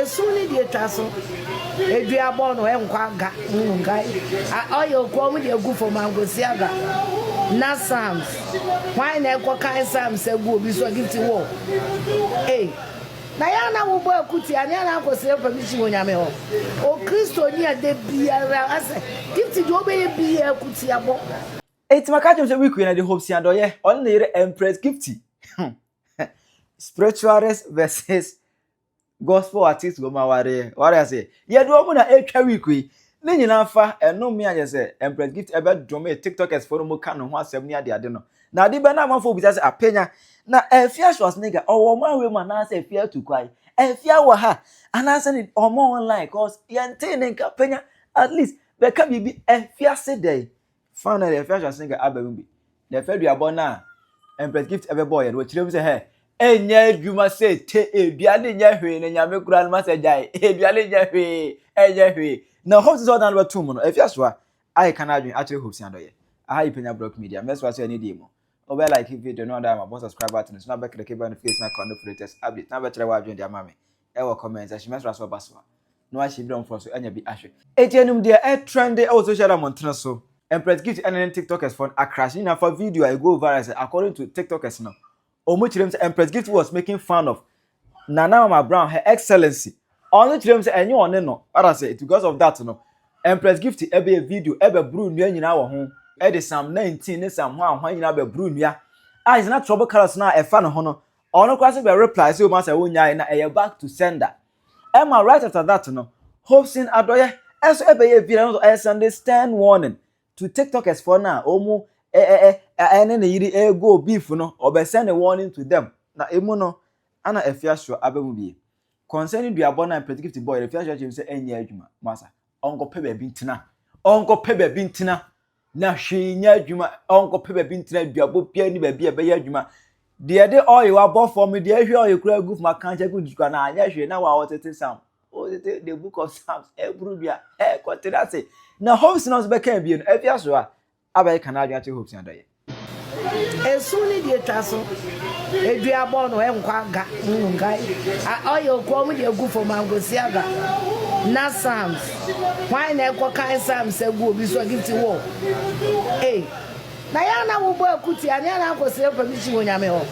Esuni de traso. Eduabon no enkwaga ngai. Oyo ko mu de gu for nkwaseasɛm. Na Psalms. Why na ekwa kan Psalms egu obi so Gifty wo. Eh. Na ya na wo bo akuti anya na nkwaseasɛm permission onyame ho. O Kristo ni ade biara ase. Gifty do be bia akuti abo. Eti makacho se week na the Hopeson Adorye. On the Empress Gifty. Spiritualist versus gospel artist go maware. What I say? Ye do omo na etwa week we. Ne nyina fa eno me anye se Empress Gifty ebe dome TikTokers for no ka no ho asem ni ade no. Na ade be na amanfo bi say Penyah na Afia Schwar nigga owo man we man na say Afia to kwai. Afia wo ha. And say it omo online cause yente ne nka Penyah at least be ka bibi Afia se dey. Finally Afia Schwar nigga abem bi. The February na Empress Gifty ebe boy we chire say hey enya adwuma se te eduale nya hwe ne nyame kura no masa gyae eduale nya hwe enya hwe na Hopeson Adorye number 2 no Afia Schwar I can adwin actually Hopeson Adorye I Penyah block media mess was any day mo obe like video no that my subscribe button so na back the cable notification icon for latest update na betre wa adwin dia mama e wo comment section mess was baswa no a shibram for so enya bi ahwe ejenum dia e trend e social montana so Empress Gifty and TikTokers for a crash in for video I go viral according to TikTokers now. Omo Empress Gifty was making fun of Nana Mama Brown, her excellency. Only children say any one no. I say because of that no. Empress Gifty ebe a video ebe brew new nyina wo ho. E de Psalm 19 ne Psalm 1 nyina be brew nua. Ah is not trouble colors na e fa no ho no. Ono kwase be reply say o ma say wonya na e back to sender. Emma right after that no. Hopeson Adorye eso ebe ye video no Sunday stand warning to TikTokers for now. Omo ene ne yiri go beef no obe send a warning to them na emu no ana Afia Schwar abemu bi concerning duabon na predictive boy Afia Schwar say enya adwuma masa onko pe ba bi ntina na hwe nya adwuma onko pe ba bi ntina duabo pia ni ba bi e be ya adwuma de de oil wa bo for me de hwe oil kura goof ma kan check dukwa na anya hwe na wa otete Psalm the book of Psalms ebru bia kwatira say na Hopeson no be kan bi no Afia Schwar abai kana adwa te Hopeson Adorye Esuni de traso. Eduabon no enkwaga ngai. Oyo ko mu de gu for nkwaseasɛm. Na Psalms. Why na ekwa kan Psalms egu obi so Gifty wo. Eh. Na ya na wo bo akuti anya na nkwaseasɛm permission onyame ho.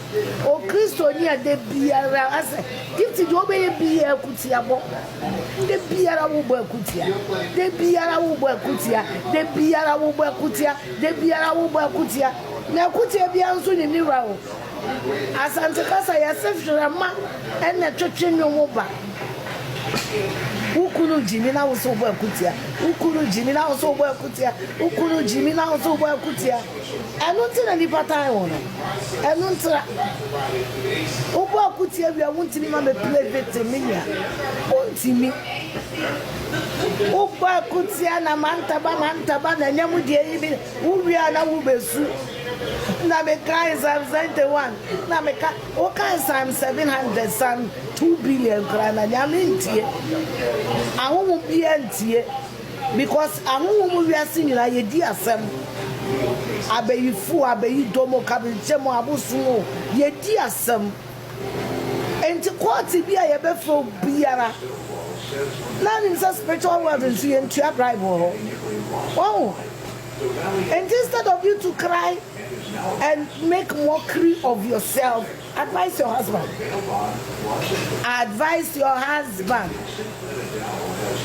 O Kristo ni ade biara ase. Gifty do be bia akuti abo. De biara wo bo akuti a. De biara wo bo akuti a. De biara wo bo akuti a. De biara wo bo akuti a. Na akuti bia nso ni niwa o. Asante kasa ya sefira ma ene twetwe nwomo ba. Ukunu jimi na wo so bo akutia. Ukunu jimi na wo so bo akutia. Ukunu jimi na wo so bo akutia. Enu ntina ni patai wo no. Enu ntra. Obo akutia bia wontimi ma me play victimia. Wontimi. Obo akutia na mantaba na nyamu die yibi. Uwia na wo besu. Na me kai Psalm 71 na me ka o kai Psalm 700 Psalm 2 billion krana nyame ntie ahụmụ bia ntie because ahụmụ wi ase nyina ye di asem abeyifu abeyidomo kabinchemo abusu ye di asem enti kwati bia ye befro biara na nim sa spiritual world nso ye ntua Bible ho and instead of you to cry and make mockery of yourself, advise your husband. Advise your husband.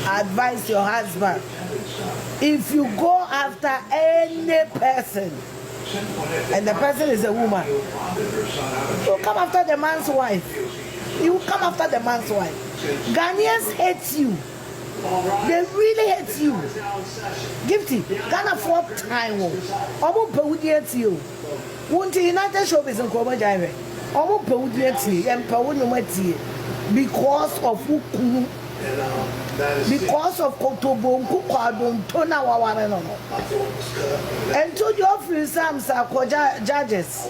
Advise your husband. If you go after any person, and the person is a woman, you come after the man's wife. You come after the man's wife. Ghanaians hate you. They really hate you. Gifty, Ghana for time. Omo pewudi hate you. Won't United Showbiz in Koma Jaive. Omo pewudi hate you. Empower no mati. Because of ukunu. Because of Kotobo, Kukadon, Tona Wawana. And to the office, Psalms are judges.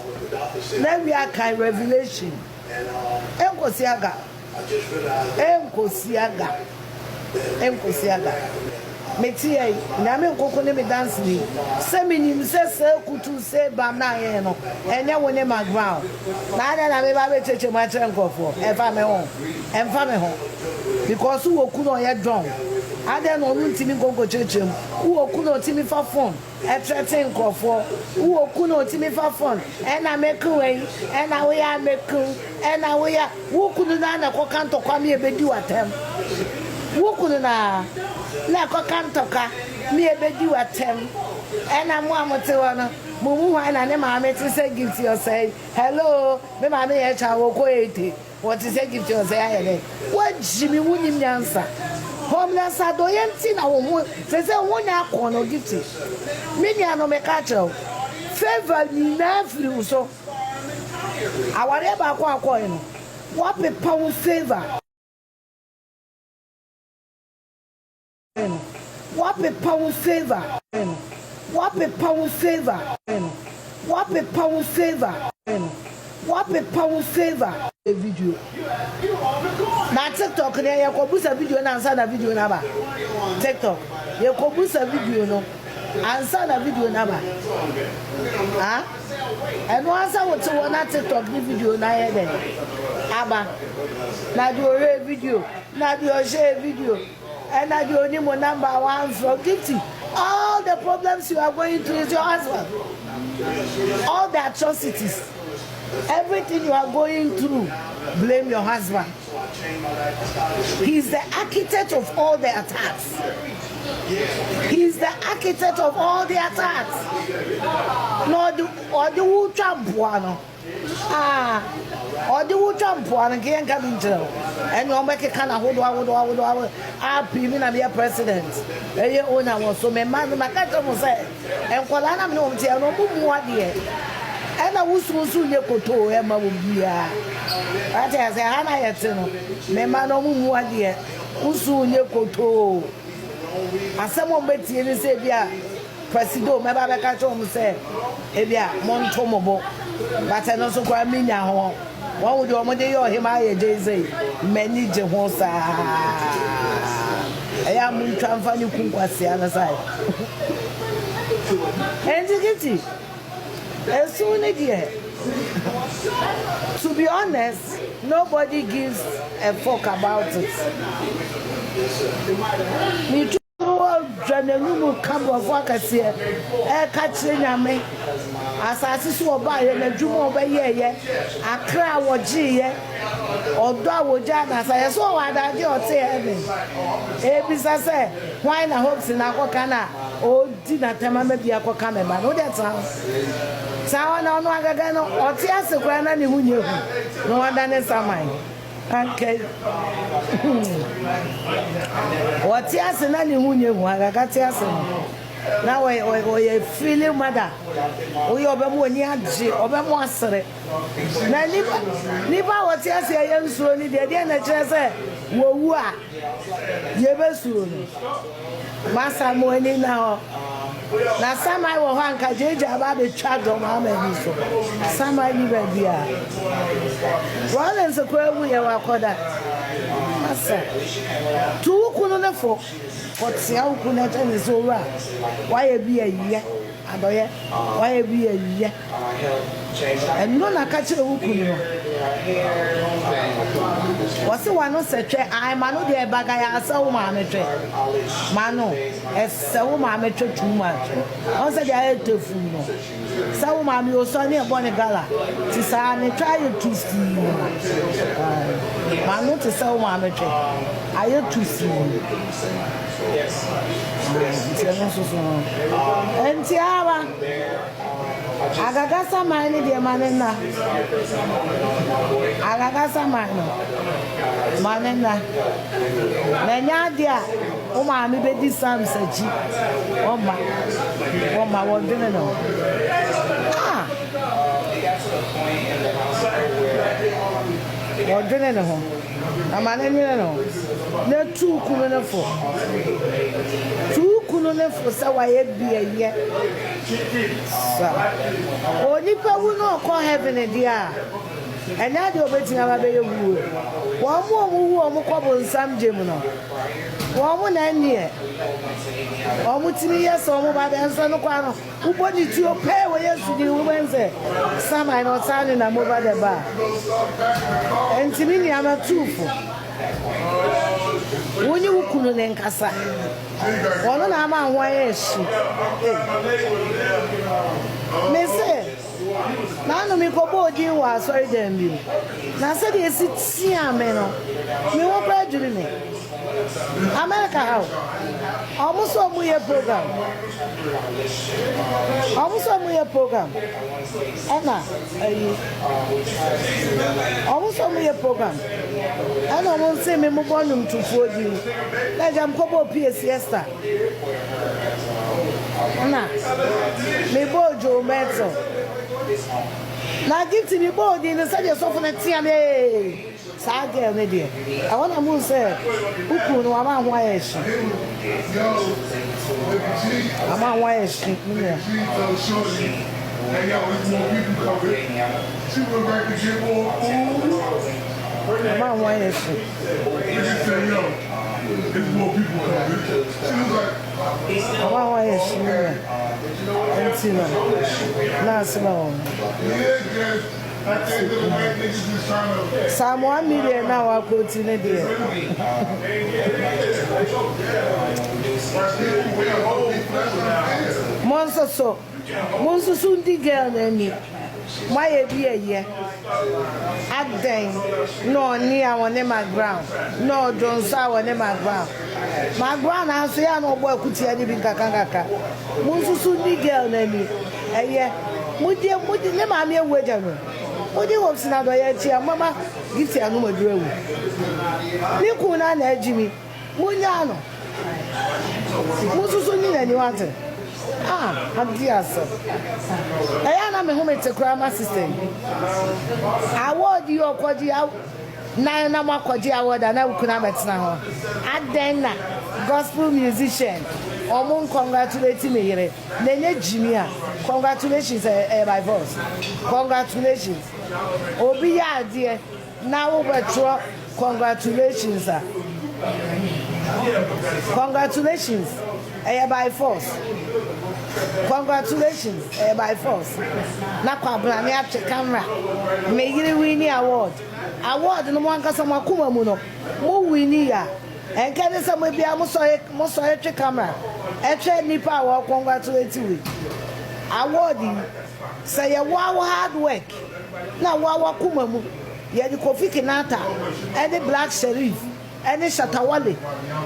Then we are kind revelation. Nkwaseasɛm. Metie na me nkoko ne me dance ni se minim se kutu se bam na ye no enye woni background na ada na me ba be cheche ma chere nkofo e fa me ho because who okuno ye drum ade no nu ntimi gongo chechem who okuno timi fa phone e threaten nkofo who okuno timi fa phone e na make way e na we ya make e na we ya who okuno na ko kanto kwa me ebedi watem who okuno na ko kanto ka me ebedi watem e na mo amote wono mumu wa na ne maame ti say gift you say hello me maame ye cha wo ko ete what is a gift you say ayele what jimi wuni nyansa homeless Adorye nti na wo say wonya akono gift me nia no me ka chero favor ni na free so aware ba ko akoy no what pe power favor what pe power favor what pe power favor what pe power favor what pe power favor a video na TikTok ne ye ko busa video na ansa na video na ba TikTok ye ko busa video no ansa na video na ba ha eno ansa wo to na TikTok ni video na ye de aba na do re video na do share video and na do ni mo number 1 from Gifty. All the problems you are going through is your husband. All the atrocities, everything you are going through, blame your husband. He's the architect of all the attacks. He's the architect of all the attacks. No, the who champuano. Or the who champuano can't come into. And you make a kind of hold on, be a president. A year owner was so my mother, my cat was said, and Kolana no tea, no more dear. And I was soon your koto, Emma would be a. I tell say, Hannah Yetino, Memma no more dear, who soon your koto. As someone bet you say, yeah, Presido, my baby cat home say, Ebia, Montomobo, but I also call Penyah home. What would your mother or him? I say, many Jehosa. I am trying to find you nkwaseasɛm. And Gifty, as soon as to be honest, nobody gives a fuck about it. Me too. Janelu come of work as here, catching a me. As I see so by and a dream over here, I cry what G, or do Jana. I saw what I do or say heaven. Ebis I say, why na hopes in Aquacana, or dinner time maybe a cocana, but no that sounds. Sound on Wagano, or tears the grand and who knew. No one done is mine. Okay. What yes and any who I got yes. Now I feeling mother. We obey one year, obey one sir. Nipa what yes, I am so need the end of Jesse. Woo, you soon. Master money now. Now, some I will hang a judge about the child of my so. Some I live at here. Rather than the queer we are called that. Master, two couldn't afford what Siao couldn't tell is over. Why be a year? Adorye, why be a year? And none I catch a hook. What's the one who said, I manu de bagaya so mamatre. Mano, as so mamatre too much. Also, they are to fool. So, mammy, your son near Bonagala. Tisane try to see. Manu to so mamatre. I have to see. And Tiara Agagasa mine, dear manena. Agagasa mine. Manena. Nanya, dear. Oh, my, maybe this Sam said, oh, my, what didn't know. Ah, what didn't know. I'm an enemy. No two couldn't afford. Two couldn't afford, so I had be a year. Oh, Nipa will not call heaven a dear. And now you're waiting about a wood. One more who are couple some Gemino. One more than year. Almost years or more by the answer no quarter. Who bought it to your pay where yesterday Wednesday? Some I not signing them over the bar. And to me, I'm a truthful. no ne nkasa ono na ama ho ayeshi me say na no me ko bodi wa sorry dem bi na say dey sit tia me no me wo pra dwiri me America how almost so mu ye program ana ayi almost so mu ye program ana mo say me mo bonum tufuo di na jam ko bo siesta na me bojo meto na gift me body no say so for na tia me sa girl me there I want to move say uku no ama ho ayeshi ama ho ayeshi me and y'all was more people coming. She went back to get more food. Ama ho ayeshi We just say, yo, there's more people coming. She was like, ama ho ayeshi me entino na asima on yeah, guys. I think the white niggas just trying to... Some 1 million now I quote in a day. Monster soon the girl any. My dear, yeah. At then, no near one in my ground, no don't sour in my ground. My ground, I say, I know what could see any big kakaka. Monster soon the girl any. Yeah, would you never be a wager? What do you want to know? Mama, give you a number. You couldn't have Jimmy. Munyano. Mususunni and you want it. I'm dear sir. I am a home at a grammar system. I want you a quadri out. Nine more quadri award and I could have it now. At then, gospel musician. Omun congratulating me. Nene Jimmy. Congratulations by voice. Congratulations. Obi ya dear. Now over congratulations. Congratulations. By force. Congratulations by force. Na kwa brani apche camera. Me yiri wini award. Award no mwanka sama kuma muno. Mo wini ya. Enke ne sama bia mo so twe camera. Etwe nipa wa congratulate we. Award say wow hard work. Na wa kuma mu. Ye di Kofi Kinata, any Black Sheriff, any Shatawale,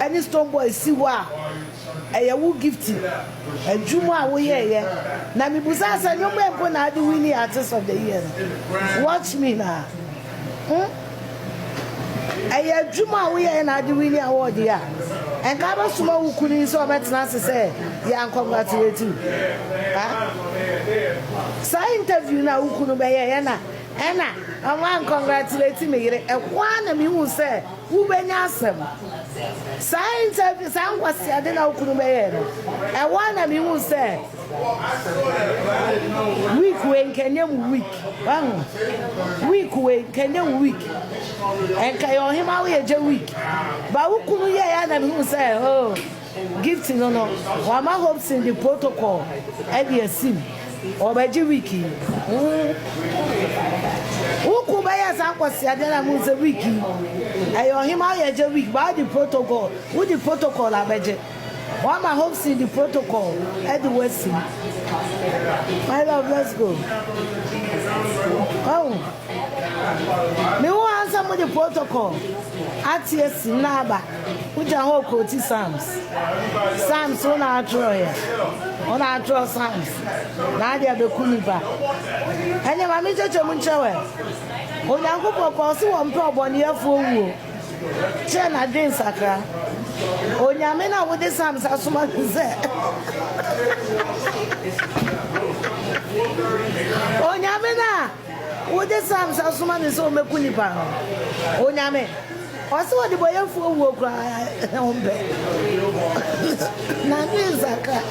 any Stone Boy Siwa. Eyawu Gifty, and Juma we here. Na mi busa sa no me na the winning artist of the year. Watch me now. Eya Juma we here na the winning award here. And Kaba Suma ukuni so betna say ya congratulate you. Sa interview na ukunu be here na. Ena, I want congratulate me. One of me who say, who be nyasem. Science service, I was I didn't know could be. And one of me who say, week when can you week? Week when can you week? And can you him out here week? But who could you and who say, oh, gift no. Wama hopes in the protocol, and the sim. Or by wiki. Who could buy us Aquasiadana moves a wiki? I owe him out a week by the protocol. With the protocol, I bet you. One my hopes in the protocol at the West. My love, let's go. Oh, me want some of the protocol. At yes, Naba, which I hope quote Psalms. Psalms on our Troy. On our draw Psalms. Nadia the Kuniba. And your mammy judge a munchawe. On your hope of one problem here for you. Chena Din Sacra. On your men with the Psalms as someone said. On your men with the Psalms as someone is on Kuniba. On your men. Also, the boy for will cry on bed. Nanny Sacra.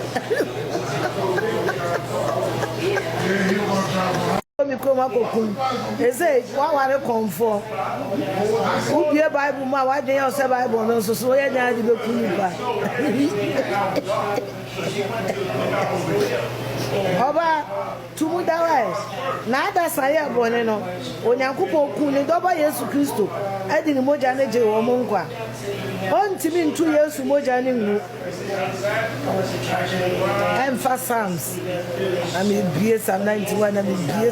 They say, what are you come for? Who be a Bible, my wife, they also Bible, no, so I didn't be Oba tumudawa na ada saya bone no onyankopon ku ni doba Yesu Kristo edi ni moja ne je wo mo nkwa ontimi ntu Yesu moja ne ngu Empress Psalms ami bie Psalm 91 ami bie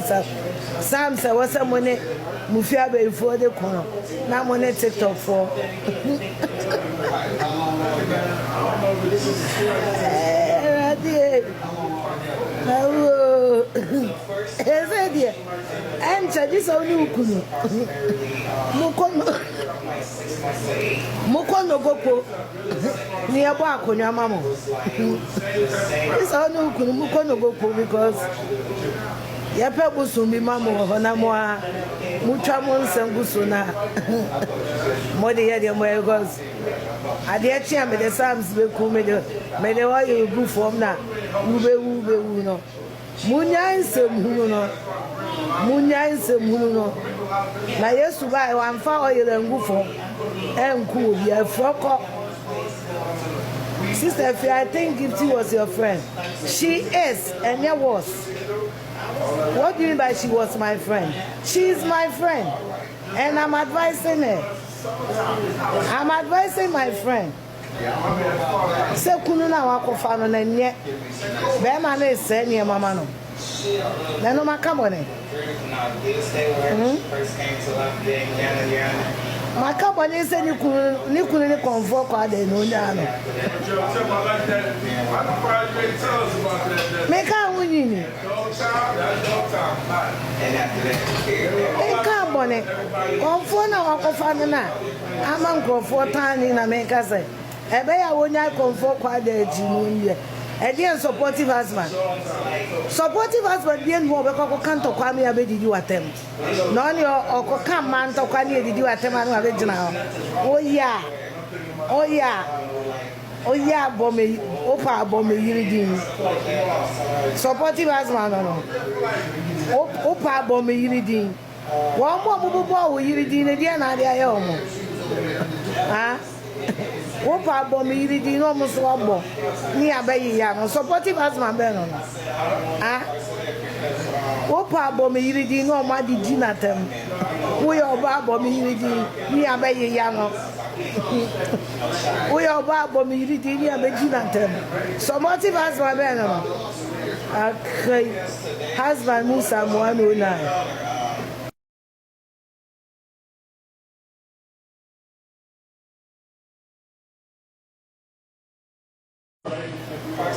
Psalms was a money mufia be for the kono na money TikTok for oh, dear. Enter this only kunu. Mukono goko. Ni abo akonya mamo. This only kunu mukono goko because ya pe busumbi mamo hona mo a mutwa mo nsambuso na mo de ye mo because ade achi am the Psalms be ku me de wa you go form na wu no munya nsem no na Yesu ba wa mfa oyere ngufo enku obi afoko. Sister Afia, I think Gifty was your friend. She is and there was. What do you mean by she was my friend? She is my friend and I'm advising her. I'm advising my friend. Se kunu na wakofa no na nye be ma na ese nye mama no na no maka bone maka bone se ni kunu ni konfo kwa de no nya no meka wunyini meka bone konfo na wakofa no na ama nkrofo tani na meka se ebe ya wonya comfort kwa de jinunye e supportive husband bien wo be ko kanto kwa me abedidi watem no ni okoka man to kwa ni edidi watem anu abegina oya bome opa bome yiridin supportive husband no opa bome yiridin wo mo wo yiridin ne dia na dia ye omo ha Opa bomi yiridi no mo so abo ni abayi ya no supportive husband be no ah opa bomi yiridi no ma di jinatem wo yo ba bomi yiridi ni abayi ya no wo yo ba bomi yiridi ni abayi jinatem supportive husband be no akai husband Musa mo na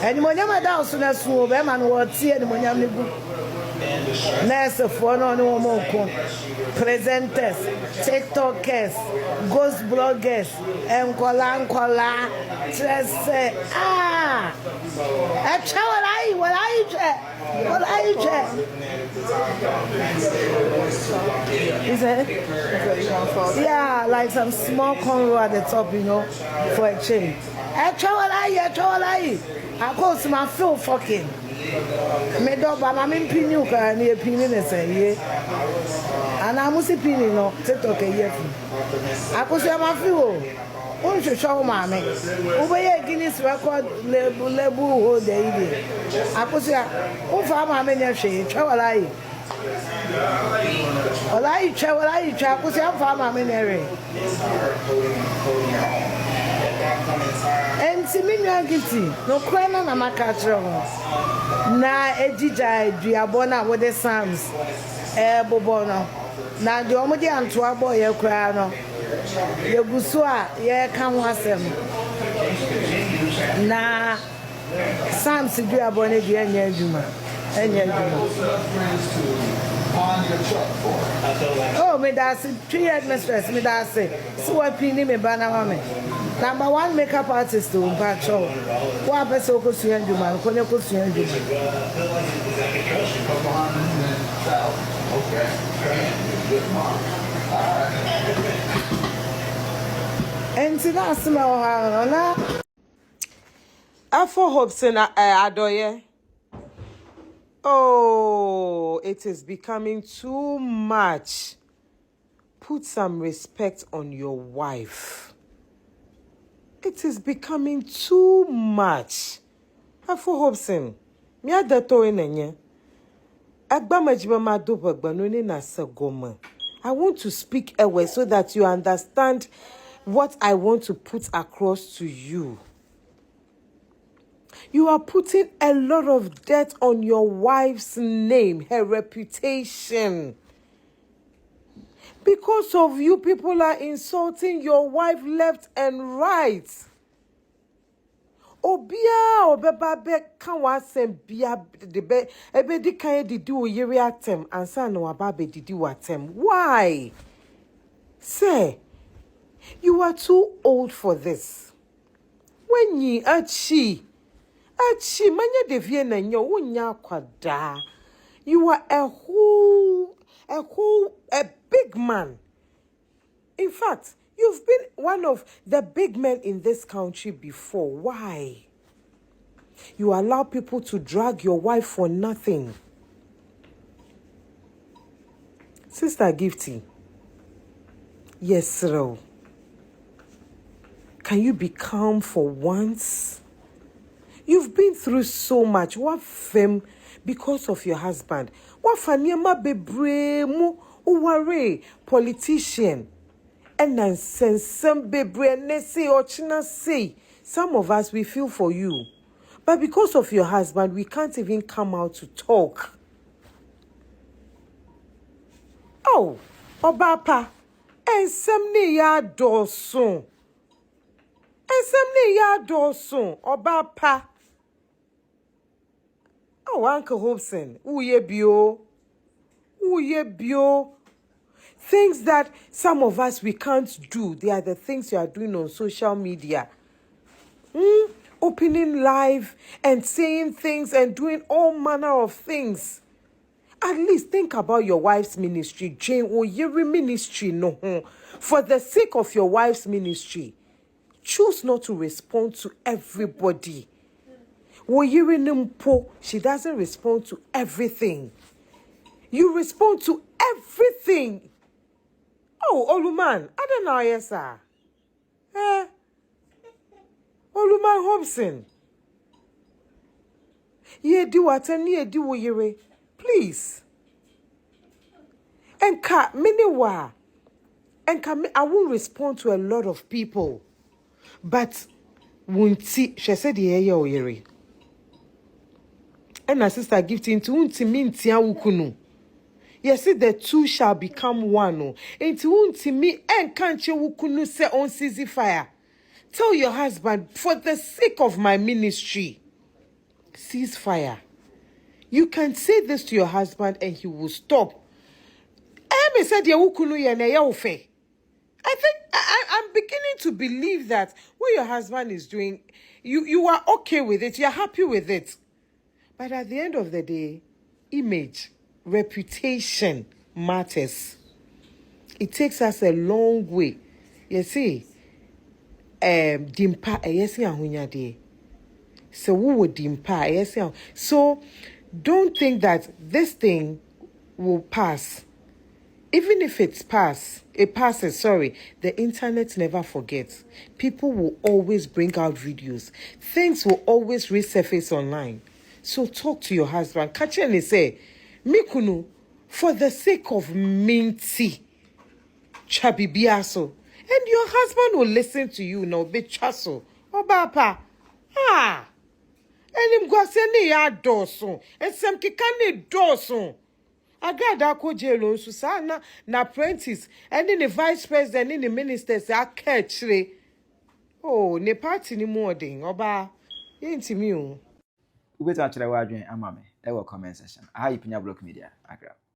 and monyama da so na so be ma no wotie and monyam ne gu nurse for no mo ko presenters tiktokers ghost bloggers enkola trese e chawalai is it yeah, like some small cornrow at the top, you know, for a change. I call my feel fucking. Me do ba ma me pinu ka na pinu ne say and I must pinu no TikTok e yefu akoso ma feel o show ma me o be ye Guinness record label holder ide akoso o fa ma me nya hwe twawalai olai akoso fa ma me ne re enti minwa Gifty no kwena na makatro na ejija duabo na wo de Psalms bobo no na de omo de anto abo ye kra no ye guso a ye ka ho asem na Psalms duabo ne de anya aduma oh me da se 3 years mistress me da se so wa pini me bana wa me number 1 makeup artist to Mpacho. What person ko suyan juma ko ne ko suyan juma. And tina asma o ha na Afia Hopeson Adorye. Oh, it is becoming too much. Put some respect on your wife. It is becoming too much. Afia Hopeson, Me adato enenye. Agba majiba madoba gbanoni na sagoma. I want to speak a way so that you understand what I want to put across to you. You are putting a lot of debt on your wife's name, her reputation. Because of you, people are insulting your wife left and right. Obia obeba be kan wasem bia de be ebe di kan didi wo yiri atem ansa na waba be didi watem. Why? Say, you are too old for this. When ye achi manya devie na nyo wonya kwada. You are a big man. In fact, you've been one of the big men in this country before. Why? You allow people to drag your wife for nothing. Sister Gifty. Yes, sir. Can you be calm for once? You've been through so much. What fame because of your husband? What fanyama bebre mu uware politician? And nonsense some bebre ne say or china say. Some of us we feel for you. But because of your husband, we can't even come out to talk. Oh, Obapa, and some ne ya dosun. And some ne ya dosun, Obapa. Oh, Uncle Hopeson, uye bio. Things that some of us we can't do. They are the things you are doing on social media. Opening live and saying things and doing all manner of things. At least think about your wife's ministry. Jane Oyeri ministry, no. For the sake of your wife's ministry, choose not to respond to everybody. Oyeri Nimpo, she doesn't respond to everything. You respond to everything. Oh, Oluman, I don't know, yes, sir. Oluman Hopeson. Ye di watem, ye di woyere. Please. Enka, meanwhile, I won't respond to a lot of people. But, wunti, she said, ye oyere. And my sister Gifty into wunti minti ya wukunu. Yes, the two shall become one. Into wunti mi and can't you wukunu se on seize fire. Tell your husband, for the sake of my ministry, cease fire. You can say this to your husband and he will stop. I said, I'm beginning to believe that what your husband is doing, you are okay with it, you're happy with it. But at the end of the day, image, reputation matters. It takes us a long way. You see, dimpa ayesi ahunya de. So we would dimpa ayesi. So don't think that this thing will pass. Even if it passes, the internet never forgets. People will always bring out videos. Things will always resurface online. So talk to your husband. Catch and say, Mikunu, for the sake of Minty, Chabibiaso. And your husband will listen to you now, be chasso. Obapa. And him go send ya doson. And some kikane doson. Agada ko jelo susana na apprentice. And then the vice president and the ministers are catch. Oh, ne party ni more ding. Oba. Yenti mi o. Ubeta chile wadwen amame. Ewo comment section. Aha Penyah Block Media. Agra.